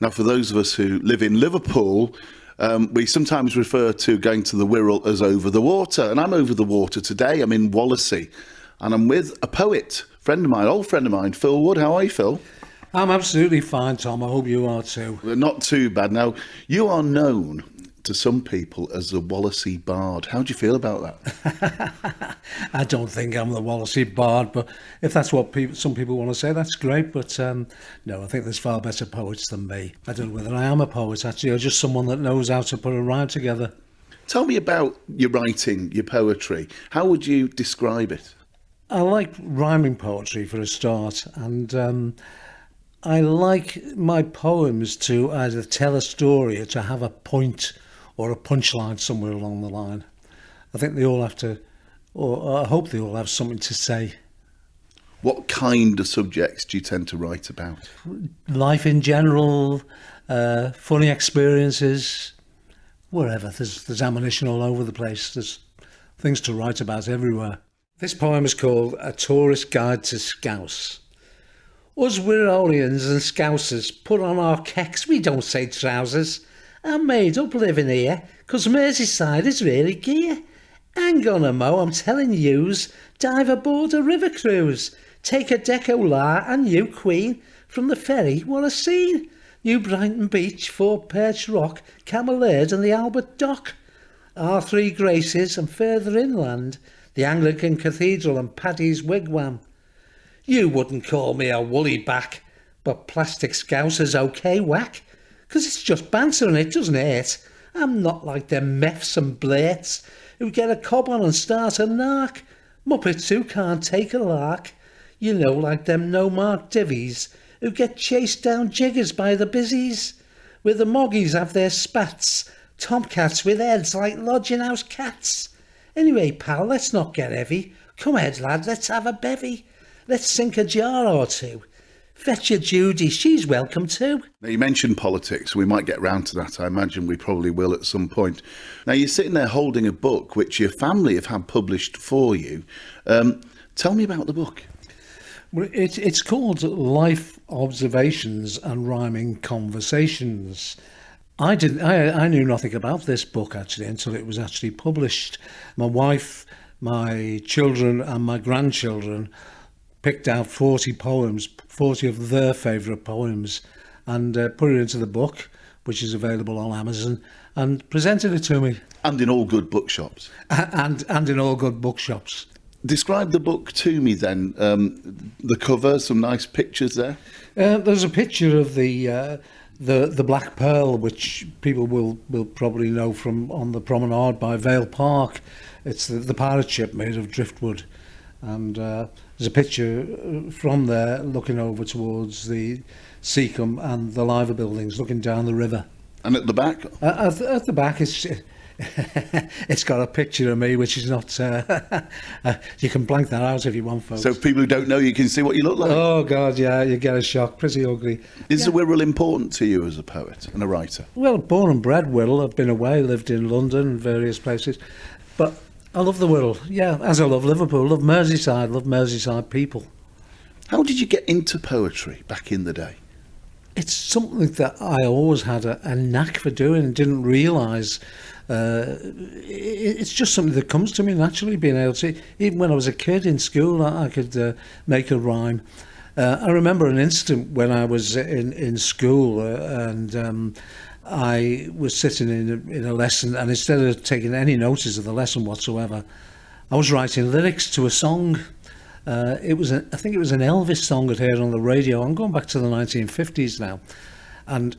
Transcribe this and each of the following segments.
Now, for those of us who live in Liverpool, we sometimes refer to going to the Wirral as over the water. And I'm over the water today. I'm in Wallasey. And I'm with a poet, old friend of mine, Phil Wood. How are you, Phil? I'm absolutely fine, Tom. I hope you are too. Not too bad. Now, you are known to some people as the Wallasey Bard. How do you feel about that? I don't think I'm the Wallasey Bard, but if that's what some people want to say, that's great. But no, I think there's far better poets than me. I don't know whether I am a poet, actually, or just someone that knows how to put a rhyme together. Tell me about your writing, your poetry. How would you describe it? I like rhyming poetry for a start, and I like my poems to either tell a story or to have a point or a punchline somewhere along the line. I think they all have to, or I hope they all have something to say. What kind of subjects do you tend to write about? Life in general, funny experiences, wherever. There's ammunition all over the place. There's things to write about everywhere. This poem is called A Tourist Guide to Scouse. Us Wirrolians and Scousers put on our kecks, we don't say trousers. I'm made up living here, 'cause Merseyside is really gear. Hang on a mo, I'm telling yous, dive aboard a river cruise. Take a decolar and you queen, from the ferry, what a scene. New Brighton Beach, Fort Perch Rock, Camelaird and the Albert Dock. Our three Graces and further inland, the Anglican Cathedral and Paddy's Wigwam. You wouldn't call me a woolly back, but plastic Scouser's okay whack. 'Cause it's just banter and it doesn't hurt. I'm not like them meffs and blurts who get a cob on and start a nark. Muppets who can't take a lark. You know, like them no-mark divvies who get chased down jiggers by the busies. Where the moggies have their spats, tomcats with heads like lodging-house cats. Anyway, pal, let's not get heavy. Come ahead, lad, let's have a bevy. Let's sink a jar or two. Fetch your Judy, she's welcome too. Now, you mentioned politics. We might get round to that. I imagine we probably will at some point. Now, you're sitting there holding a book which your family have had published for you. Tell me about the book. Well, it's called Life Observations and Rhyming Conversations. I knew nothing about this book, actually, until it was actually published. My wife, my children and my grandchildren picked out 40 poems, 40 of their favourite poems, and put it into the book, which is available on Amazon, and presented it to me. And in all good bookshops. And in all good bookshops. Describe the book to me then. The cover, some nice pictures there. There's a picture of the Black Pearl, which people will probably know from on the promenade by Vale Park. It's the pirate ship made of driftwood. And there's a picture from there looking over towards the Seacombe and the Liver buildings, looking down the river. And at the back? At the back, it's got a picture of me, which is not... you can blank that out if you want, folks. So people who don't know, you can see what you look like? Oh, God, yeah, you get a shock. Pretty ugly. Is the Wirral important to you as a poet and a writer? Well, born and bred Wirral. I've been away, lived in London and various places. But I love the Wirral, yeah, as I love Liverpool, love Merseyside people. How did you get into poetry back in the day? It's something that I always had a knack for doing and didn't realise. It's just something that comes to me naturally, being able to... Even when I was a kid in school, I could make a rhyme. I remember an incident when I was in school and I was sitting in a lesson, and instead of taking any notice of the lesson whatsoever, I was writing lyrics to a song. I think it was an Elvis song I'd heard on the radio. I'm going back to the 1950s now, and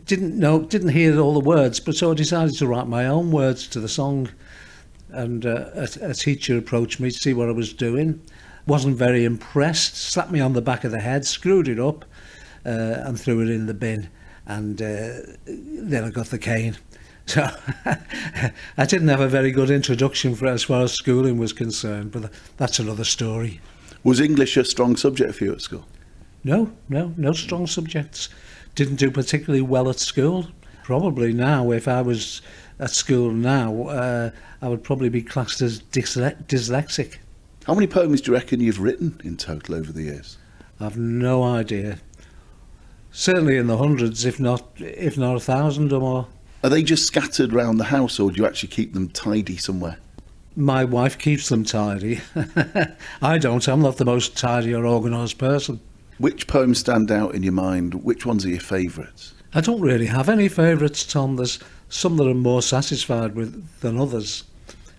didn't hear all the words, but so I decided to write my own words to the song. And a teacher approached me to see what I was doing. Wasn't very impressed. Slapped me on the back of the head, screwed it up, and threw it in the bin. And then I got the cane. So I didn't have a very good introduction for as far as schooling was concerned, but that's another story. Was English a strong subject for you at school? No strong subjects. Didn't do particularly well at school. Probably now, if I was at school now, I would probably be classed as dyslexic. How many poems do you reckon you've written in total over the years? I've no idea. Certainly in the hundreds, if not 1,000 or more. Are they just scattered around the house, or do you actually keep them tidy somewhere? My wife keeps them tidy. I don't. I'm not the most tidy or organised person. Which poems stand out in your mind? Which ones are your favourites? I don't really have any favourites, Tom. There's some that I'm more satisfied with than others.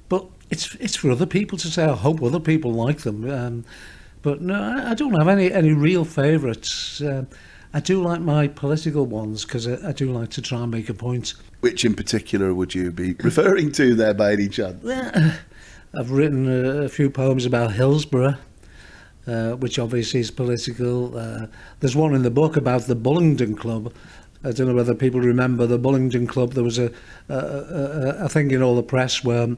But it's for other people to say. I hope other people like them. But no, I don't have any real favourites. I do like my political ones because I do like to try and make a point. Which in particular would you be referring to there by any chance? I've written a few poems about Hillsborough, which obviously is political. There's one in the book about the Bullingdon Club. I don't know whether people remember the Bullingdon Club. There was a thing in all the press where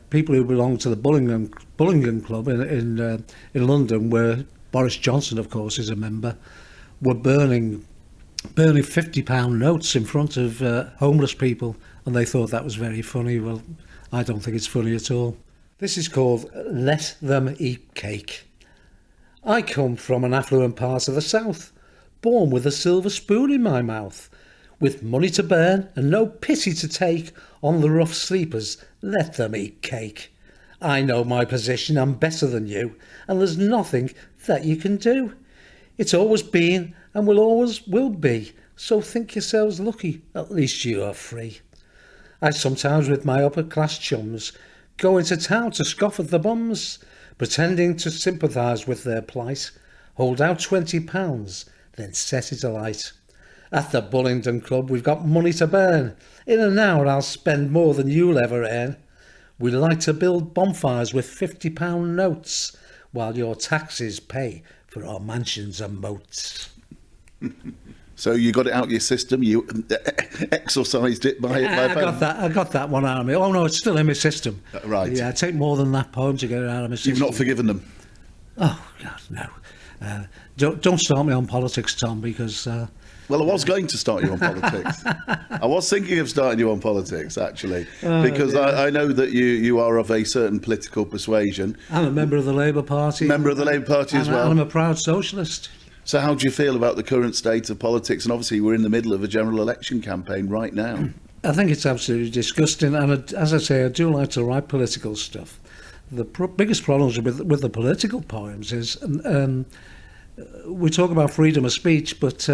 people who belonged to the Bullingdon Club in London, where Boris Johnson, of course, is a member, were burning £50 notes in front of homeless people, and they thought that was very funny. Well, I don't think it's funny at all. This is called Let Them Eat Cake. I come from an affluent part of the south, born with a silver spoon in my mouth, with money to burn and no pity to take on the rough sleepers. Let them eat cake. I know my position, I'm better than you, and there's nothing that you can do. It's always been and will be, so think yourselves lucky, at least you are free. I sometimes with my upper class chums go into town to scoff at the bums, pretending to sympathise with their plight, hold out £20, then set it alight. At the Bullingdon Club we've got money to burn. In an hour I'll spend more than you'll ever earn. We like to build bonfires with £50 notes, while your taxes pay for our mansions and moats. So you got it out of your system, you exorcised it by I got that one out of me. Oh no, it's still in my system. Right. Yeah, it take more than that poem to get it out of my system. You've not forgiven them? Oh God, no. Don't start me on politics, Tom, because... Well, I was going to start you on politics. I was thinking of starting you on politics, actually, because I know that you are of a certain political persuasion. I'm a member of the Labour Party. Member of the Labour Party as well. And I'm a proud socialist. So how do you feel about the current state of politics? And obviously we're in the middle of a general election campaign right now. I think it's absolutely disgusting. And as I say, I do like to write political stuff. The biggest problems with the political poems is we talk about freedom of speech, but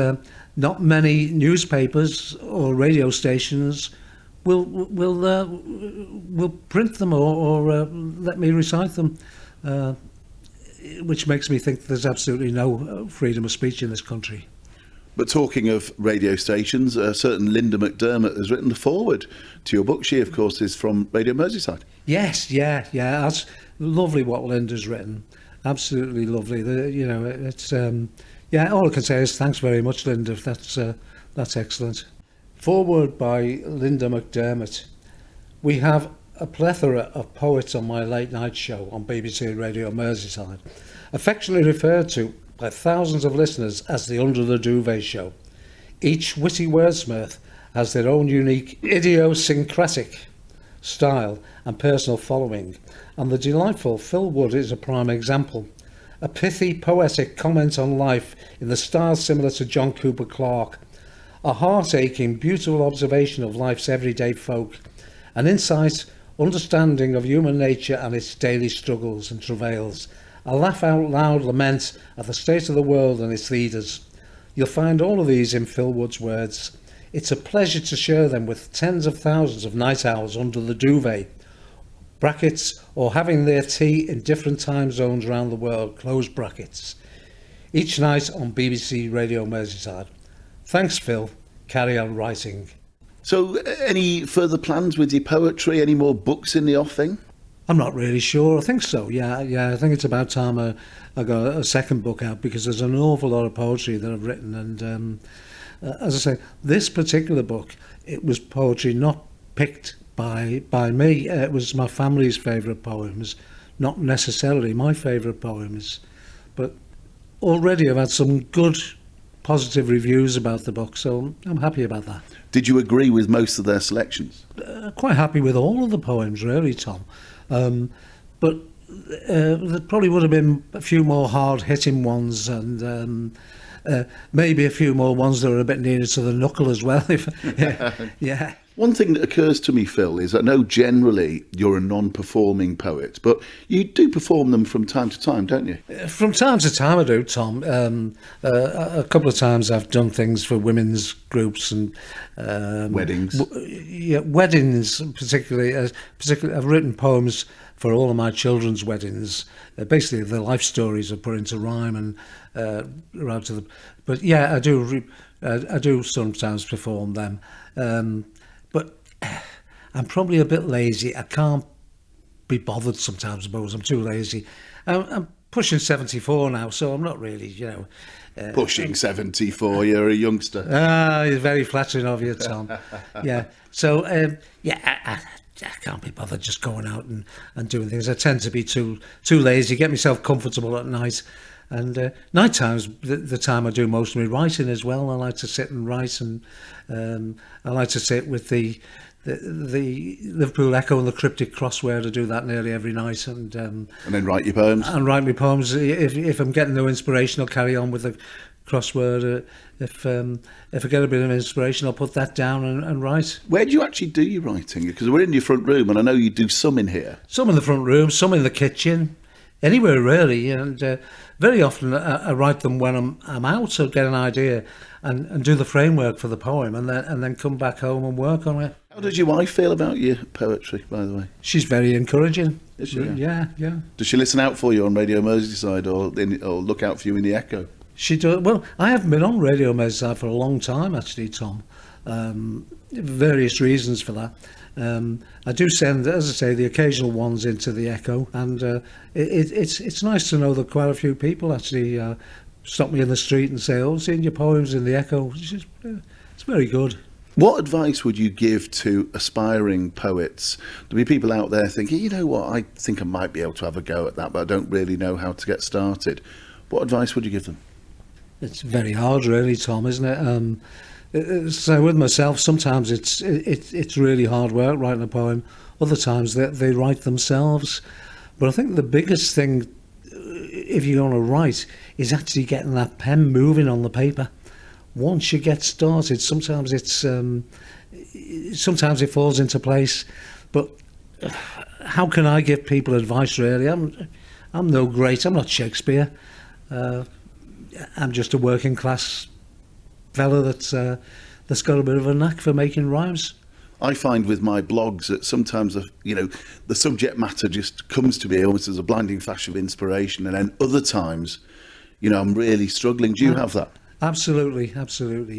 not many newspapers or radio stations will print them or let me recite them, which makes me think there's absolutely no freedom of speech in this country. But talking of radio stations, a certain Linda McDermott has written the foreword to your book. She, of course, is from Radio Merseyside. Yes, yeah. That's lovely what Linda's written. Absolutely lovely. It's all I can say is thanks very much, Linda. That's excellent. Foreword by Linda McDermott. We have a plethora of poets on my late night show on BBC Radio Merseyside, affectionately referred to by thousands of listeners as the Under the Duvet Show. Each witty wordsmith has their own unique idiosyncratic style and personal following, and the delightful Phil Wood is a prime example. A pithy, poetic comment on life in the style similar to John Cooper Clarke, a heart-aching, beautiful observation of life's everyday folk, an insight, understanding of human nature and its daily struggles and travails, a laugh-out-loud lament at the state of the world and its leaders. You'll find all of these in Phil Wood's words. It's a pleasure to share them with tens of thousands of night owls under the duvet, brackets, or having their tea in different time zones around the world, close brackets. Each night on BBC Radio Merseyside. Thanks, Phil. Carry on writing. So, any further plans with your poetry? Any more books in the offing? I'm not really sure. I think so. Yeah. I think it's about time I got a second book out, because there's an awful lot of poetry that I've written. And as I say, this particular book, it was poetry not picked by me. It was my family's favourite poems, not necessarily my favourite poems. But already I've had some good, positive reviews about the book, so I'm happy about that. Did you agree with most of their selections? Quite happy with all of the poems, really, Tom. But there probably would have been a few more hard-hitting ones, and Maybe a few more ones that are a bit nearer to the knuckle as well. Yeah. One thing that occurs to me, Phil, is I know generally you're a non-performing poet, but you do perform them from time to time, don't you? From time to time I do, Tom. A couple of times I've done things for women's groups and Weddings. Weddings particularly. I've written poems for all of my children's weddings. Basically, the life stories are put into rhyme and around to the. But yeah, I do sometimes perform them. But I'm probably a bit lazy. I can't be bothered sometimes, I suppose. I'm too lazy. I'm pushing 74 now, so I'm not really, Pushing 74, you're a youngster. It's very flattering of you, Tom. Yeah. So, I can't be bothered just going out and doing things. I tend to be too lazy, get myself comfortable at night. And night time's the time I do most of my writing as well. I like to sit and write, and I like to sit with the Liverpool Echo and the Cryptic Crossword. I do that nearly every night, and then write your poems. And write my poems. If I'm getting no inspiration, I'll carry on with the crossword. If I get a bit of inspiration, I'll put that down and write. Where do you actually do your writing? Because we're in your front room, and I know you do some in here. Some in the front room, some in the kitchen, anywhere really, and very often I write them when I'm out, so get an idea and do the framework for the poem, and then come back home and work on it. How does your wife feel about your poetry, by the way? She's very encouraging. Is she? Yeah. Does she listen out for you on Radio Merseyside or look out for you in the Echo? She does. Well, I haven't been on Radio Merseyside for a long time, actually, Tom. Various reasons for that. I do send, as I say, the occasional ones into the Echo, and it's nice to know that quite a few people actually stop me in the street and say, "Oh, seeing your poems in the Echo." It's very good. What advice would you give to aspiring poets? There'll be people out there thinking, you know what, I think I might be able to have a go at that, but I don't really know how to get started. What advice would you give them? It's very hard, really, Tom, isn't it? So with myself, sometimes it's really hard work writing a poem. Other times they write themselves. But I think the biggest thing, if you're going to write, is actually getting that pen moving on the paper. Once you get started, sometimes it falls into place. But how can I give people advice, really? I'm no great. I'm not Shakespeare. I'm just a working class fella that's got a bit of a knack for making rhymes. I find with my blogs that sometimes the subject matter just comes to me almost as a blinding flash of inspiration, and then other times, I'm really struggling. Do you have that? Absolutely,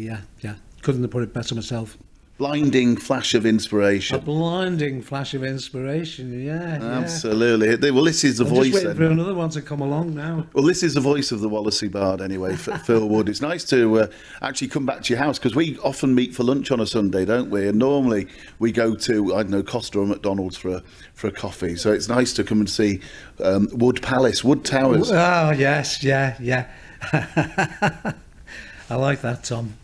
yeah. Couldn't have put it better myself. Blinding flash of inspiration. A blinding flash of inspiration, yeah. Absolutely. Well, this is the voice. Just waiting for another one to come along now. Well, this is the voice of the Wallasey Bard anyway, Phil Wood. It's nice to actually come back to your house, because we often meet for lunch on a Sunday, don't we? And normally we go to, I don't know, Costa or McDonald's for a coffee. So it's nice to come and see Wood Palace, Wood Towers. Oh, yes, yeah. I like that, Tom.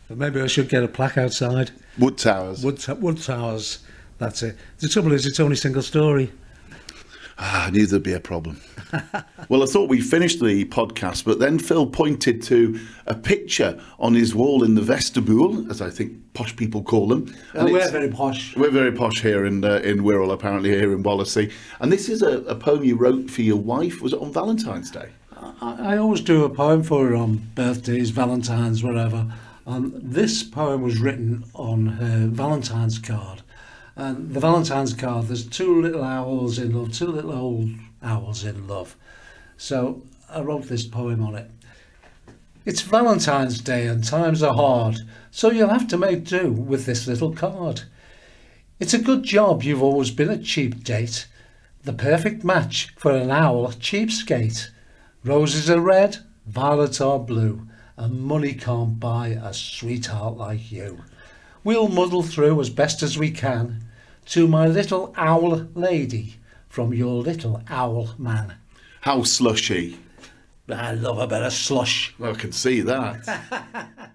But maybe I should get a plaque outside. Wood Towers. Wood Towers. That's it. The trouble is, it's only single story. I knew there'd be a problem. Well, I thought we finished the podcast, but then Phil pointed to a picture on his wall in the vestibule, as I think posh people call them. And we're very posh. We're very posh here in Wirral, apparently here in Wallasey. And this is a poem you wrote for your wife. Was it on Valentine's Day? I always do a poem for her on birthdays, Valentine's, whatever. And this poem was written on her Valentine's card. And the Valentine's card, there's two little owls in love, two little old owls in love. So I wrote this poem on it. It's Valentine's Day and times are hard, so you'll have to make do with this little card. It's a good job you've always been a cheap date, the perfect match for an owl cheapskate. Roses are red, violets are blue, and money can't buy a sweetheart like you. We'll muddle through as best as we can to my little owl lady from your little owl man. How slushy. I love a bit of slush. Well, I can see that.